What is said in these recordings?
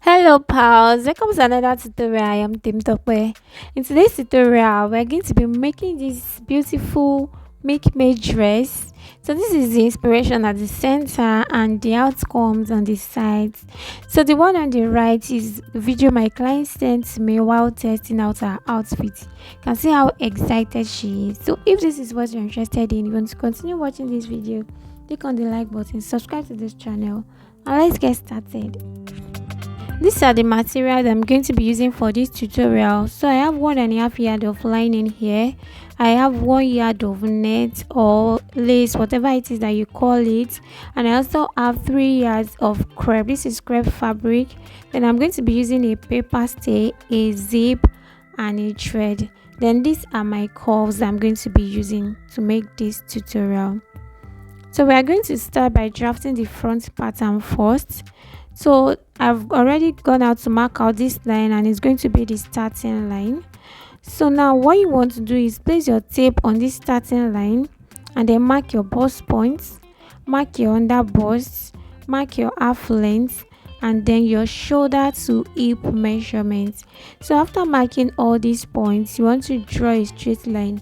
Hello pals, welcome to another tutorial. I am Tim Tokwe. In today's tutorial, we're going to be making this beautiful make-made dress. So this is the inspiration at the center and the outcomes on the sides. So the one on the right is the video my client sent to me while testing out her outfit. You can see how excited she is. So if this is what you're interested in, you want to continue watching this video, click on the like button, subscribe to this channel, and let's get started. These are the materials I'm going to be using for this tutorial. So I have 1.5 yard of lining here. I have 1 yard of net or lace, whatever it is that you call it. And I also have 3 yards of crepe. This is crepe fabric. Then I'm going to be using a paper stay, a zip, and a thread. Then these are my curves I'm going to be using to make this tutorial. So we are going to start by drafting the front pattern first. So I've already gone out to mark out this line, and it's going to be the starting line. So now what you want to do is place your tape on this starting line and then mark your bust points, mark your under bust, mark your half length, and then your shoulder to hip measurements. So after marking all these points, you want to draw a straight line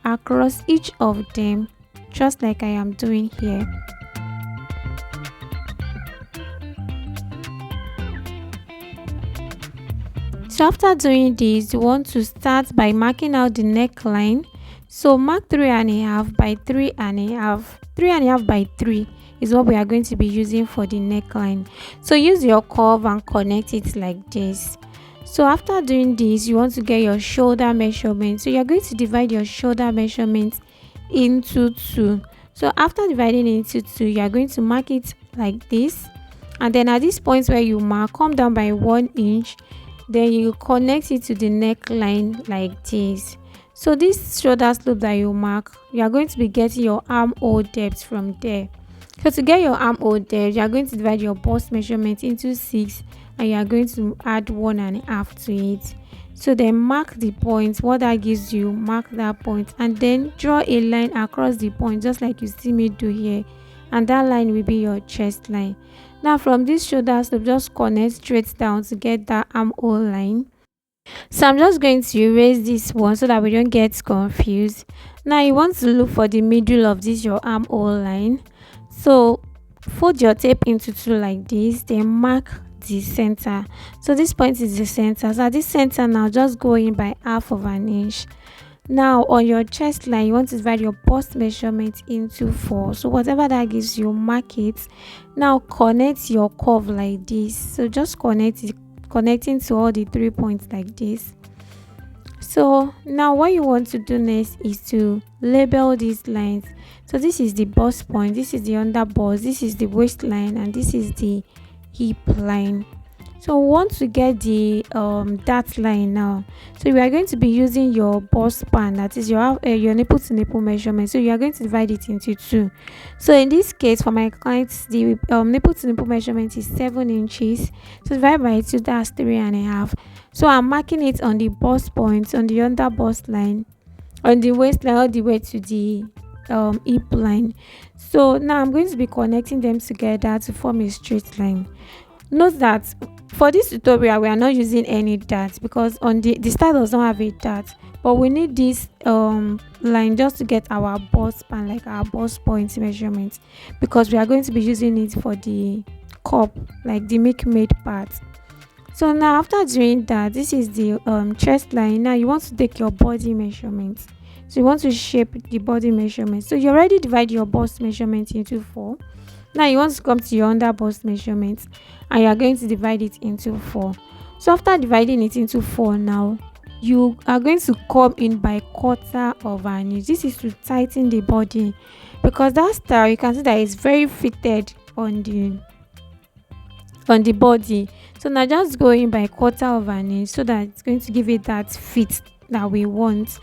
across each of them, just like I am doing here. So after doing this, you want to start by marking out the neckline. So mark 3.5 by 3.5. 3.5 by 3 is what we are going to be using for the neckline. So use your curve and connect it like this. So after doing this, you want to get your shoulder measurement. So you're going to divide your shoulder measurement into 2. So after dividing it into 2, you are going to mark it like this. And then at this point where you mark, come down by 1 inch. Then you connect it to the neckline like this. So this shoulder slope that you mark, you are going to be getting your armhole depth from there. So to get your armhole depth, you are going to divide your bust measurement into 6, and you are going to add 1.5 to it. So then mark the point, what that gives you, mark that point, and then draw a line across the point, just like you see me do here, and that line will be your chest line. Now from this shoulder slope, just connect straight down to get that armhole line. So I'm just going to erase this one so that we don't get confused. Now you want to look for the middle of this your armhole line. So fold your tape into 2 like this, then mark the center. So this point is the center. So at this center now, just go in by 1/2 inch. Now on your chest line, you want to divide your bust measurement into 4. So whatever that gives you, mark it. Now connect your curve like this. So just connect it, connecting to all the 3 points like this. So now what you want to do next is to label these lines. So this is the bust point, this is the under bust, this is the waistline, and this is the hip line. So we want to get the that line now. So we are going to be using your bust span, that is your nipple to nipple measurement. So you are going to divide it into 2. So in this case, for my clients, the nipple to nipple measurement is 7 inches. So divide by 2, that's 3.5. So I'm marking it on the bust point, on the under bust line, on the waistline, all the way to the hip line. So now I'm going to be connecting them together to form a straight line. Note that for this tutorial we are not using any dart, because on the style does not have a dart, but we need this line just to get our bust span, like our bust point measurement, because we are going to be using it for the cup, like the MILKMAID part. So now after doing that, this is the chest line. Now you want to take your body measurement. So you want to shape the body measurement. So you already divide your bust measurement into 4. Now you want to come to your under bust measurement, and you are going to divide it into 4. So after dividing it into 4, now you are going to come in by 1/4 inch. This is to tighten the body, because that style, you can see that it's very fitted on the body. So now just go in by 1/4 inch, so that it's going to give it that fit that we want.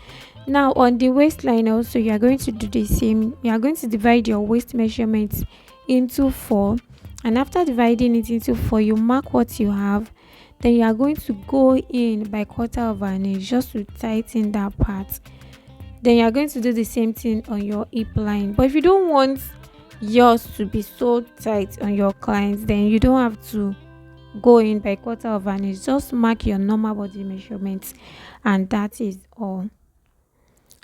Now on the waistline also, you are going to do the same. You are going to divide your waist measurement into 4, and after dividing it into 4, you mark what you have. Then you are going to go in by 1/4 inch just to tighten that part. Then you are going to do the same thing on your hip line. But if you don't want yours to be so tight on your clients, then you don't have to go in by quarter of an inch. Just mark your normal body measurements, and that is all.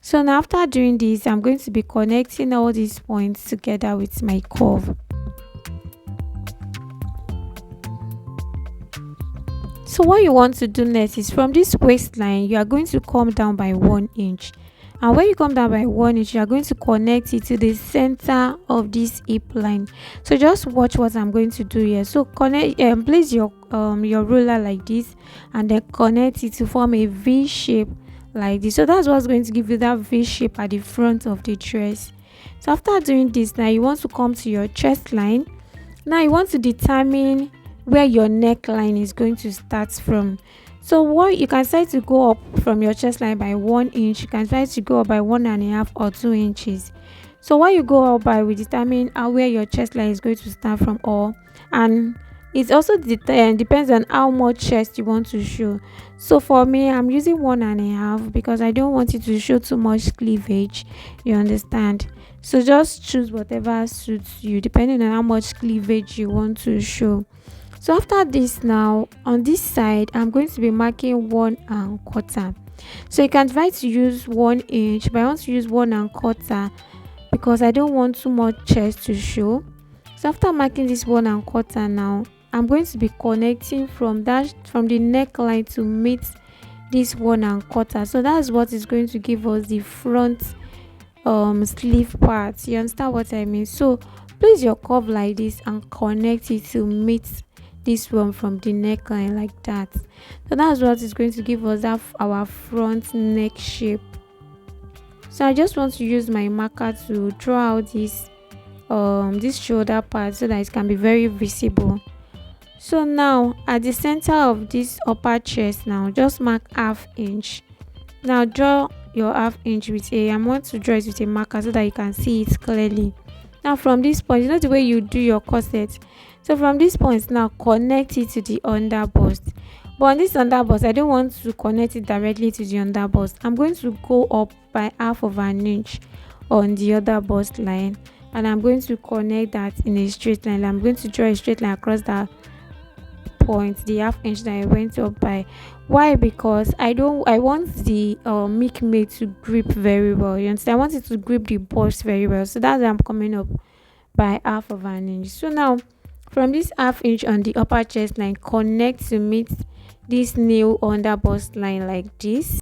So now after doing this, I'm going to be connecting all these points together with my curve. So what you want to do next is from this waistline, you are going to come down by 1 inch. And when you come down by 1 inch, you are going to connect it to the center of this hip line. So just watch what I'm going to do here. So connect, place your ruler like this, and then connect it to form a V shape like this. So that's what's going to give you that V shape at the front of the dress. So after doing this, now you want to come to your chest line. Now you want to determine where your neckline is going to start from. So what you can start to go up from your chest line by 1 inch, you can start to go up by 1.5 or 2 inches. So what you go up by will determine where your chest line is going to start from, or and it also depends on how much chest you want to show. So for me, I'm using 1.5 because I don't want it to show too much cleavage. You understand? So just choose whatever suits you depending on how much cleavage you want to show. So after this, now on this side, I'm going to be marking 1.25. So you can try to use 1 inch, but I want to use 1.25 because I don't want too much chest to show. So after marking this 1.25, now I'm going to be connecting from the neckline to meet this 1.25. So that's what is going to give us the front sleeve part. You understand what I mean? So place your curve like this and connect it to meet this one from the neckline like that. So that's what is going to give us our front neck shape. So I just want to use my marker to draw out this shoulder part so that it can be very visible. So now at the center of this upper chest, now just mark 1/2 inch. Now draw your 1/2 inch with I want to draw it with a marker so that you can see it clearly. Now from this point, you know the way you do your corset. So from this point, now connect it to the under bust. But on this under bust, I don't want to connect it directly to the under bust. I'm going to go up by 1/2 inch on the other bust line, and I'm going to connect that in a straight line. I'm going to draw a straight line across that point, the 1/2 inch that I went up by. Why? Because I want the MILKMAID to grip very well. You understand? I want it to grip the bust very well. So that's why I'm coming up by 1/2 inch. So now from this 1/2 inch on the upper chest line, connect to meet this new under bust line like this.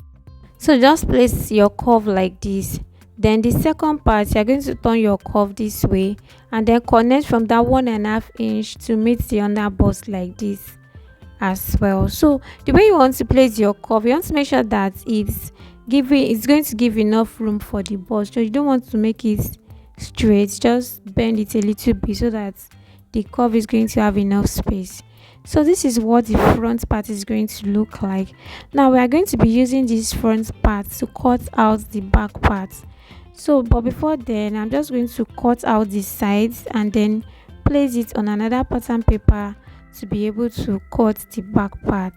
So just place your curve like this. Then the second part, you're going to turn your curve this way, and then connect from that 1.5 inch to meet the under bust like this as well. So the way you want to place your curve, you want to make sure that it's going to give enough room for the bust. So you don't want to make it straight, just bend it a little bit so that the curve is going to have enough space. So this is what the front part is going to look like. Now we are going to be using this front part to cut out the back part. So but before then, I'm just going to cut out the sides and then place it on another pattern paper to be able to cut the back part.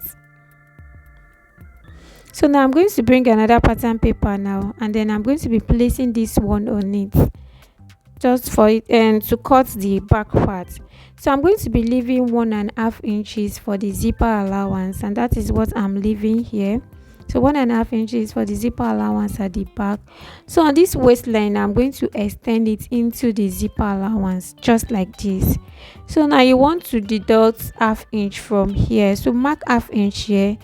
So now I'm going to bring another pattern paper now, and then I'm going to be placing this one on it just for it and to cut the back part. So I'm going to be leaving 1.5 inches for the zipper allowance, and that is what I'm leaving here. So 1.5 inches for the zipper allowance at the back. So on this waistline, I'm going to extend it into the zipper allowance just like this. So now you want to deduct 1/2 inch from here. So mark 1/2 inch here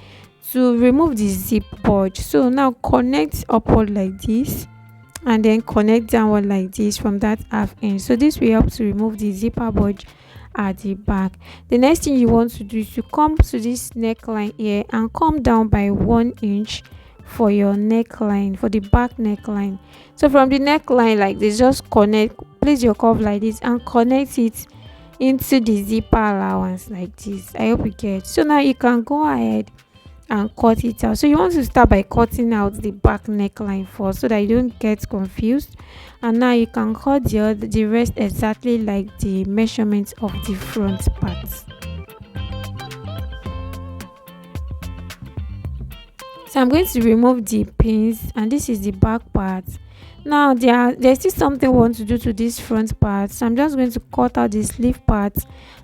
to remove the zip bulge. So now connect upward like this, and then connect downward like this from that 1/2 inch. So this will help to remove the zipper bulge at the back. The next thing you want to do is to come to this neckline here and come down by 1 inch for your neckline, for the back neckline. So from the neckline like this, just place your curve like this and connect it into the zipper allowance like this. I hope you get. So now you can go ahead and cut it out. So you want to start by cutting out the back neckline first so that you don't get confused, and now you can cut the rest exactly like the measurements of the front part. So I'm going to remove the pins, and this is the back part. Now there's still something we want to do to this front part, so I'm just going to cut out the sleeve part,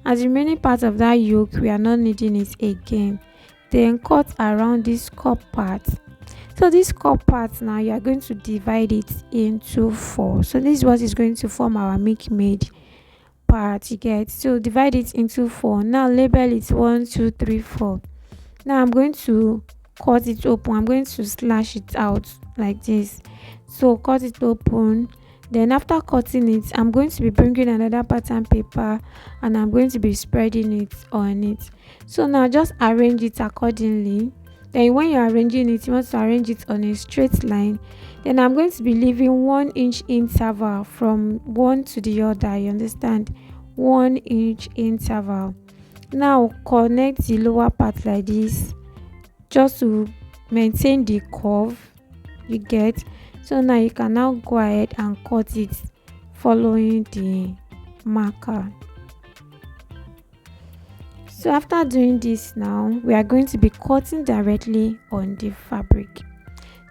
as the remaining part of that yoke we are not needing it again. Then cut around this cup part. So this cup part, now you are going to divide it into 4. So this is what is going to form our MILKMAID part, you get. So divide it into 4. Now label it 1 2 3 4. Now I'm going to cut it open. I'm going to slash it out like this. So cut it open. Then after cutting it, I'm going to be bringing another pattern paper and I'm going to be spreading it on it. So now just arrange it accordingly. Then when you're arranging it, you want to arrange it on a straight line. Then I'm going to be leaving 1 inch interval from one to the other. You understand? 1 inch interval. Now connect the lower part like this, just to maintain the curve, you get. So now you can now go ahead and cut it following the marker. So after doing this, now we are going to be cutting directly on the fabric.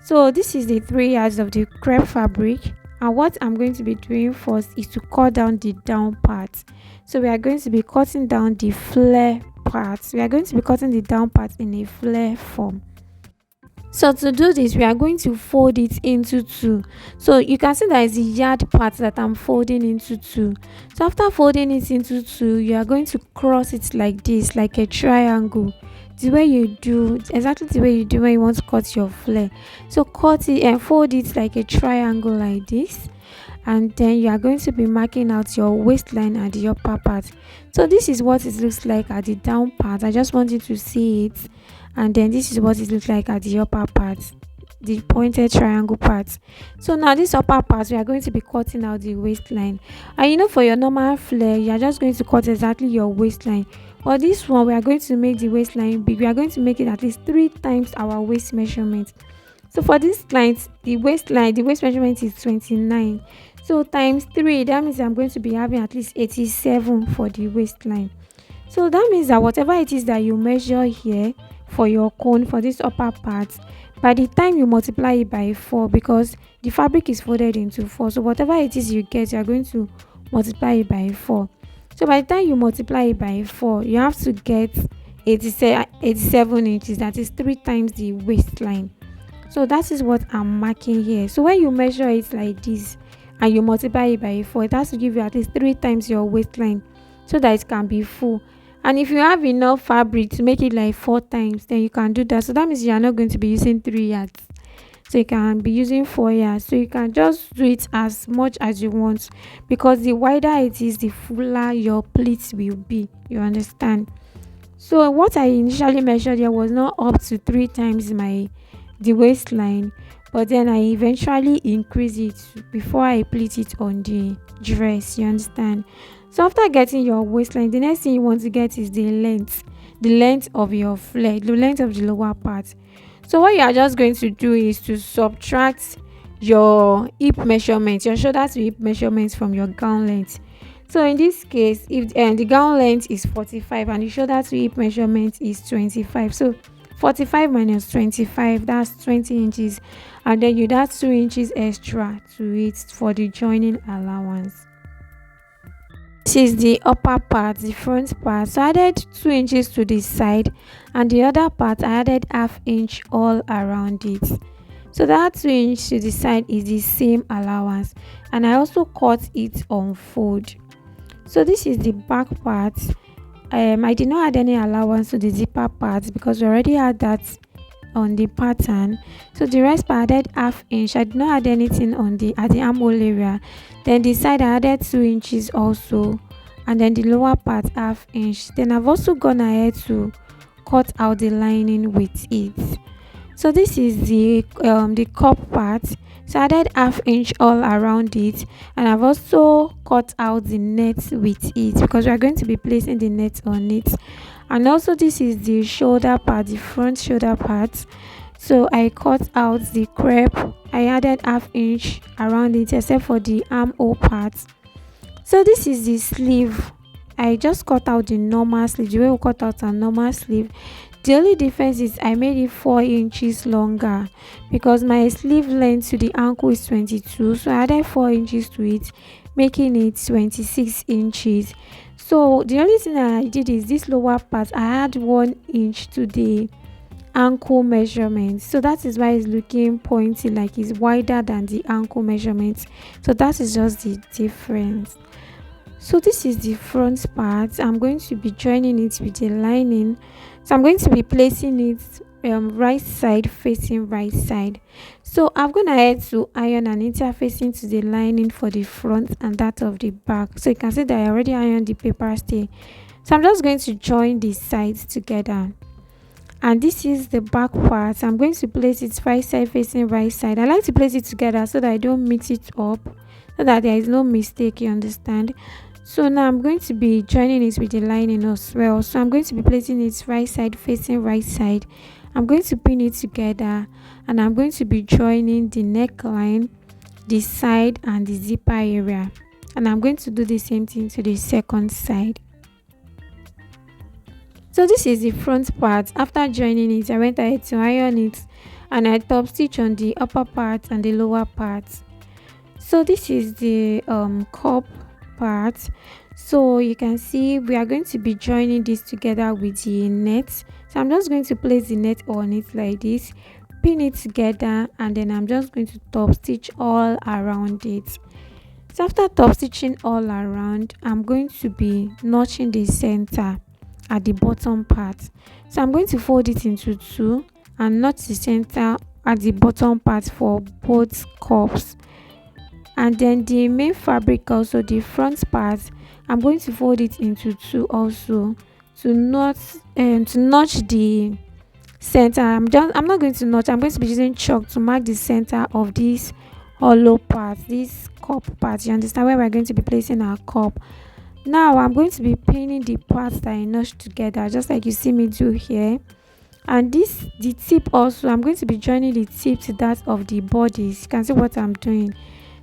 So this is the 3 yards of the crepe fabric, and what I'm going to be doing first is to cut down the down part. So we are going to be cutting down the flare part. We are going to be cutting the down part in a flare form. So to do this, we are going to fold it into 2. So you can see that is the yard part that I'm folding into 2. So after folding it into 2, you are going to cross it like this, like a triangle. The way you do, exactly the way you do when you want to cut your flare. So cut it and fold it like a triangle like this. And then you are going to be marking out your waistline at the upper part. So this is what it looks like at the down part. I just want you to see it. And then this is what it looks like at the upper part, the pointed triangle part. So now this upper part, we are going to be cutting out the waistline. And you know, for your normal flare, you are just going to cut exactly your waistline. But this one, we are going to make the waistline big. We are going to make it at least 3 times our waist measurement. So for this client, the waist measurement is 29. So times 3, that means I'm going to be having at least 87 for the waistline. So that means that whatever it is that you measure here for your cone, for this upper part, by the time you multiply it by 4, because the fabric is folded into 4, so whatever it is you get, you're going to multiply it by 4. So by the time you multiply it by 4, you have to get 87 inches. That is 3 times the waistline. So that is what I'm marking here. So when you measure it like this and you multiply it by 4, it has to give you at least 3 times your waistline, so that it can be full. And if you have enough fabric to make it like 4 times, then you can do that. So that means you are not going to be using 3 yards. So you can be using 4 yards. So you can just do it as much as you want, because the wider it is, the fuller your pleats will be. You understand? So what I initially measured here was not up to 3 times the waistline, but then I eventually increase it before I pleat it on the dress. You understand? So after getting your waistline, the next thing you want to get is the length of your flare, the length of the lower part. So what you are just going to do is to subtract your hip measurement, your shoulder to hip measurements from your gown length. So in this case, if the gown length is 45 and the shoulder to hip measurement is 25, so 45 minus 25, that's 20 inches, and then you add 2 inches extra to it for the joining allowance. This is the upper part, the front part. So I added 2 inches to the side, and the other part I added ½ inch all around it. So that 2 inch to the side is the same allowance, and I also cut it on fold. So this is the back part. I did not add any allowance to the zipper part because we already had that on the pattern. So the rest part I added ½ inch. I did not add anything at the armhole area. Then the side I added 2 inches also, and then the lower part ½ inch. Then I've also gone ahead to cut out the lining with it. So this is the cup part. So I added ½ inch all around it, and I've also cut out the net with it because we are going to be placing the net on it. And also this is the shoulder part, the front shoulder part. So I cut out the crepe. I added ½ inch around it except for the armhole part. So this is the sleeve. I just cut out the normal sleeve, the way we cut out a normal sleeve. The only difference is I made it 4 inches longer because my sleeve length to the ankle is 22, so I added 4 inches to it, making it 26 inches. So the only thing I did is this lower part, I had 1 inch to the ankle measurement, so that is why it's looking pointy, like it's wider than the ankle measurement. So that is just the difference. So this is the front part. I'm going to be joining it with the lining. So I'm going to be placing it right side facing right side. So I'm going ahead to iron and interfacing to the lining for the front and that of the back. So you can see that I already ironed the paper stay. So I'm just going to join the sides together. And this is the back part. I'm going to place it right side facing right side. I like to place it together so that I don't mix it up, so that there is no mistake, you understand. So now I'm going to be joining it with the lining as well. So I'm going to be placing it right side facing right side. I'm going to pin it together and I'm going to be joining the neckline, the side and the zipper area. And I'm going to do the same thing to the second side. So this is the front part. After joining it, I went ahead to iron it and I top stitch on the upper part and the lower part. So this is the cup part. So you can see we are going to be joining this together with the net. So I'm just going to place the net on it like this, pin it together, and then I'm just going to top stitch all around it. So after top stitching all around, I'm going to be notching the center at the bottom part. So I'm going to fold it into two and notch the center at the bottom part for both cups. And then the main fabric, also the front part, I'm going to fold it into two also to notch the center. I'm not going to notch, I'm going to be using chalk to mark the center of this hollow part, this cup part. You understand, where we're going to be placing our cup. Now I'm going to be pinning the parts that I notched together, just like you see me do here. And the tip also, I'm going to be joining the tip to that of the bodice. You can see what I'm doing.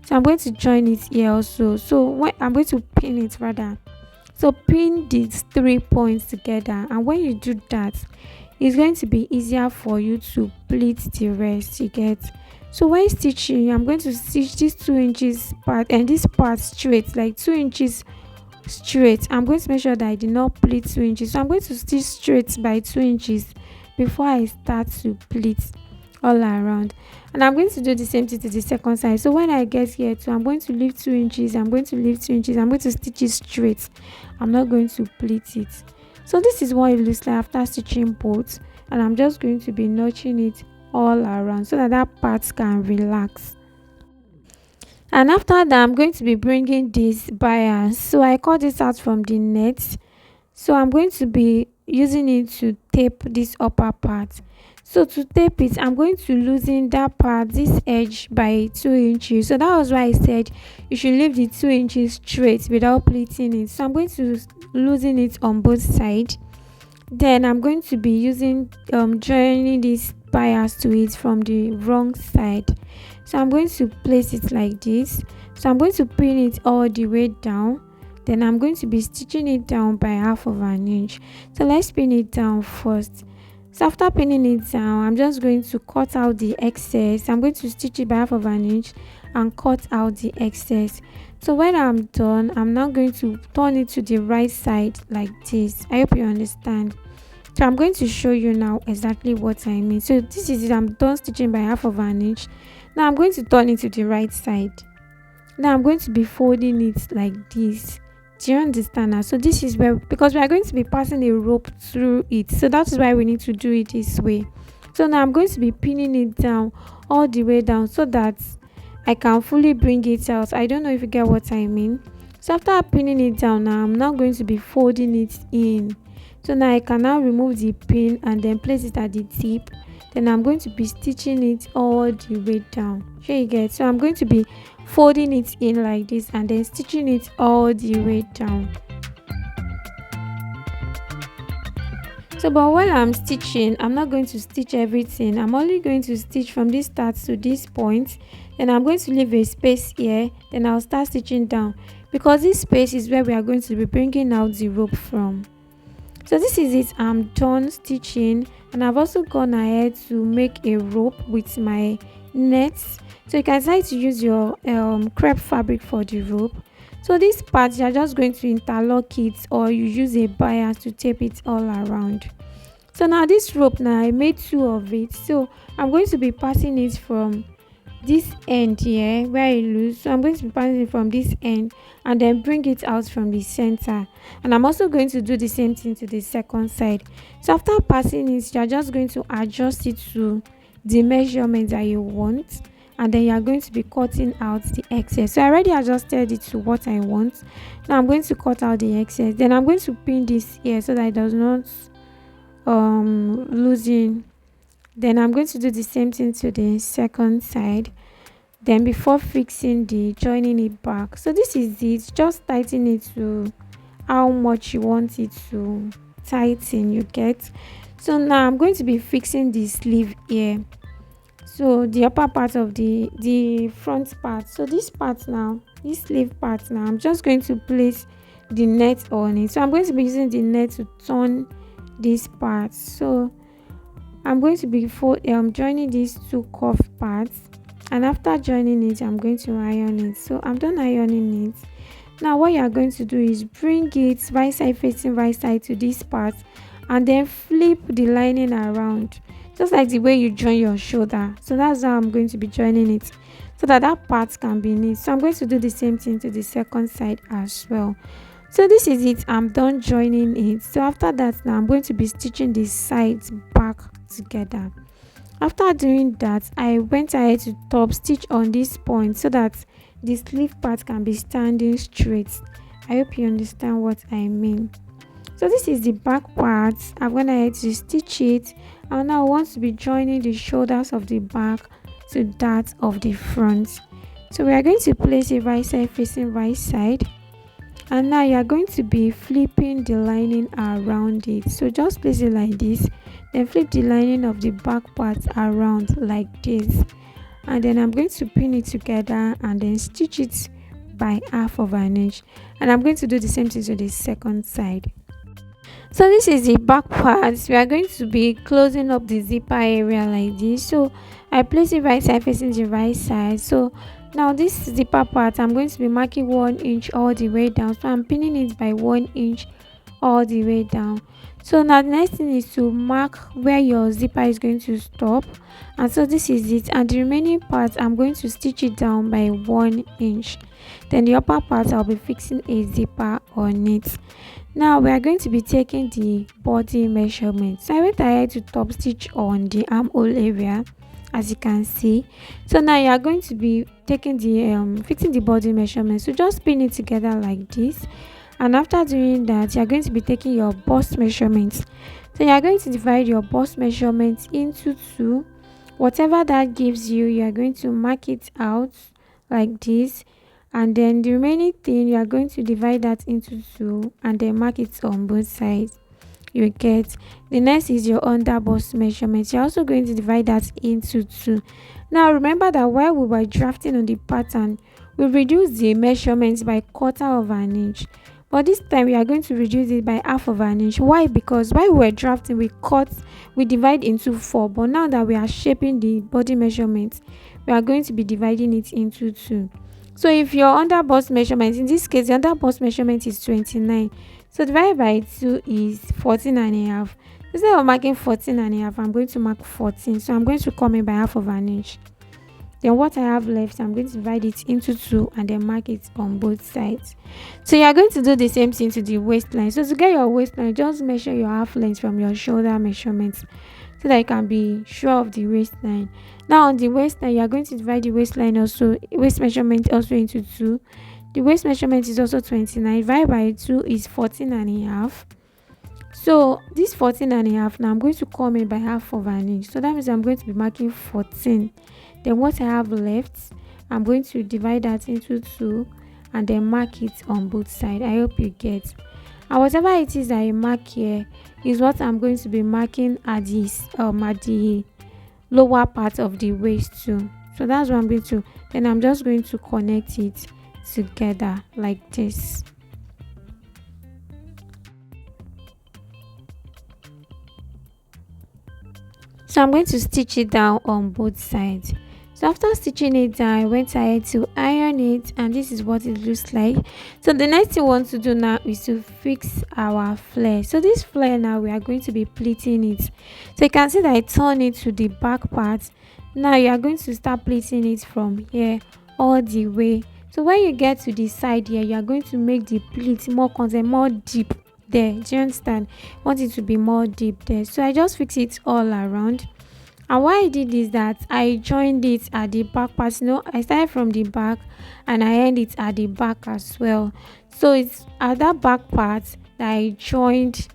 So I'm going to join it here also. So when I'm going to pin it rather. So pin these 3 points together, and when you do that, it's going to be easier for you to pleat the rest, you get. So when stitching, I'm going to stitch this 2 inches part and this part straight, like 2 inches straight. I'm going to make sure that I did not pleat 2 inches. So I'm going to stitch straight by 2 inches before I start to pleat all around. And I'm going to do the same thing to the second side. So when I get here too, I'm going to leave 2 inches, I'm going to leave 2 inches, I'm going to stitch it straight. I'm not going to pleat it. So this is what it looks like after stitching both, and I'm just going to be notching it all around so that that part can relax. And after that, I'm going to be bringing this bias. So I cut this out from the net. So I'm going to be using it to tape this upper part. So to tape it, I'm going to loosen that part, this edge, by 2 inches. So that was why I said you should leave the 2 inches straight without pleating it. So I'm going to loosen it on both sides. Then I'm going to be using joining this bias to it from the wrong side. So I'm going to place it like this. So I'm going to pin it all the way down. Then I'm going to be stitching it down by 1/2 inch. So let's pin it down first. So after pinning it down, I'm just going to cut out the excess. I'm going to stitch it by 1/2 inch and cut out the excess. So when I'm done, I'm now going to turn it to the right side like this. I hope you understand. So I'm going to show you now exactly what I mean. So this is it. I'm done stitching by 1/2 inch. Now I'm going to turn it to the right side. Now I'm going to be folding it like this. Do you understand now? So this is where, because we are going to be passing a rope through it, so that's why we need to do it this way. So now I'm going to be pinning it down all the way down so that I can fully bring it out. I don't know if you get what I mean. So after pinning it down, now I'm now going to be folding it in. So now I can now remove the pin and then place it at the tip. Then I'm going to be stitching it all the way down. Here you get. So I'm going to be folding it in like this and then stitching it all the way down. So but while I'm stitching, I'm not going to stitch everything. I'm only going to stitch from this start to this point. Then I'm going to leave a space here. Then I'll start stitching down. because this space is where we are going to be bringing out the rope from. So this is it. I'm done stitching, and I've also gone ahead to make a rope with my nets. So you can decide to use your crepe fabric for the rope. So this part you're just going to interlock it, or you use a bias to tape it all around. So now this rope, now I made two of it, so I'm going to be passing it from this end here where it loose. So I'm going to be passing it from this end and then bring it out from the center, and I'm also going to do the same thing to the second side. So after passing it, you're just going to adjust it to the measurement that you want, and then you're going to be cutting out the excess. So I already adjusted it to what I want. Now I'm going to cut out the excess, then I'm going to pin this here so that it does not losing. Then I'm going to do the same thing to the second side, then before fixing the joining it back. So this is it. Just tighten it to how much you want it to tighten, you get. So now I'm going to be fixing the sleeve here, so the upper part of the front part. So this part now, this sleeve part now, I'm just going to place the net on it. So I'm going to be using the net to turn this part. So I'm going to be joining these two cuff parts, and after joining it, I'm going to iron it. So I'm done ironing it. Now what you are going to do is bring it right side facing right side to this part, and then flip the lining around, just like the way you join your shoulder. So that's how I'm going to be joining it, so that that part can be neat. So I'm going to do the same thing to the second side as well. So this is it. I'm done joining it. So after that, now I'm going to be stitching the sides back together. After doing that, I went ahead to top stitch on this point so that the sleeve part can be standing straight. I hope you understand what I mean. So this is the back part. I'm going ahead to stitch it, and now I want to be joining the shoulders of the back to that of the front. So we are going to place it right side facing right side, and now you are going to be flipping the lining around it. So just place it like this, then flip the lining of the back part around like this, and then I'm going to pin it together and then stitch it by 1/2 inch, and I'm going to do the same thing to the second side. So this is the back part. We are going to be closing up the zipper area like this. So I place it right side facing the right side. So now this zipper part, I'm going to be marking 1 inch all the way down. So I'm pinning it by 1 inch all the way down. So now the next thing is to mark where your zipper is going to stop, and so this is it. And the remaining part, I'm going to stitch it down by 1 inch. Then the upper part, I'll be fixing a zipper on it. Now we are going to be taking the body measurement. So I went ahead to top stitch on the armhole area, as you can see. So now you are going to be taking the fixing the body measurement. So just pin it together like this, and after doing that, you are going to be taking your bust measurements. So you are going to divide your bust measurements into two. Whatever that gives you, you are going to mark it out like this, and then the remaining thing, you are going to divide that into two and then mark it on both sides. You get. The next is your under bust measurements. You're also going to divide that into two. Now remember that while we were drafting on the pattern, we reduced the measurements by 1/4 inch, but this time we are going to reduce it by 1/2 inch. Why? Because while we were drafting, we divide into 4, but now that we are shaping the body measurements, we are going to be dividing it into 2. So if your under bust measurement, in this case the under bust measurement is 29, so divided by 2 is 14.5. Instead of marking 14.5, I'm going to mark 14. So I'm going to come in by 1/2 inch. Then what I have left, I'm going to divide it into 2 and then mark it on both sides. So you are going to do the same thing to the waistline. So to get your waistline, just measure your half length from your shoulder measurements, so that you can be sure of the waistline. Now on the waistline, you are going to divide the waist measurement also into 2. The waist measurement is also 29. Divided by 2 is 14.5. So this 14.5, now I'm going to come in by 1/2 inch. So that means I'm going to be marking 14. Then what I have left, I'm going to divide that into 2 and then mark it on both sides. I hope you get. And whatever it is that I mark here is what I'm going to be marking at the lower part of the waist too. So that's what I'm going to. Then I'm just going to connect it together like this. So I'm going to stitch it down on both sides. So after stitching it down, I went ahead to iron it, and this is what it looks like. So the next thing we want to do now is to fix our flare. So this flare now, we are going to be pleating it. So you can see that I turn it to the back part. Now you are going to start pleating it from here all the way. So when you get to the side here, you are going to make the pleat more content, more deep there. Do you understand? Want it to be more deep there. So I just fix it all around. And why I did is that I joined it at the back part. I started from the back and I end it at the back as well. So it's at that back part that I joined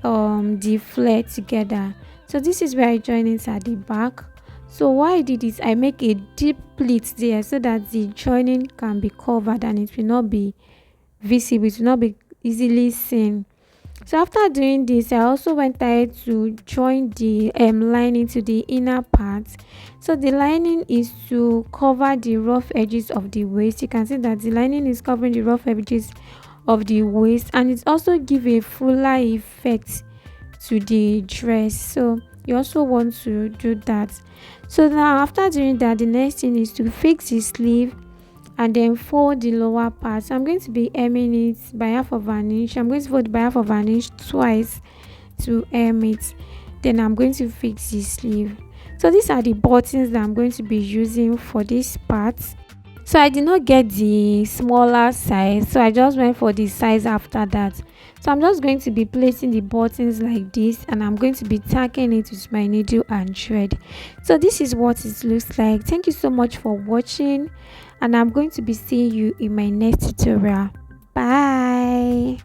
the flare together. So this is where I join it at the back. So why I did is I make a deep pleat there so that the joining can be covered and it will not be visible, it will not be easily seen. So after doing this, I also went ahead to join the lining to the inner part. So the lining is to cover the rough edges of the waist. You can see that the lining is covering the rough edges of the waist, and it also give a fuller effect to the dress. So you also want to do that. So now after doing that, the next thing is to fix the sleeve and then fold the lower part. So I'm going to be hemming it by half of an inch. I'm going to fold by half of an inch twice to hem it. Then I'm going to fix the sleeve. So these are the buttons that I'm going to be using for this part. So I did not get the smaller size, so I just went for the size after that. So I'm just going to be placing the buttons like this, and I'm going to be tacking it with my needle and thread. So this is what it looks like. Thank you so much for watching, and I'm going to be seeing you in my next tutorial. Bye.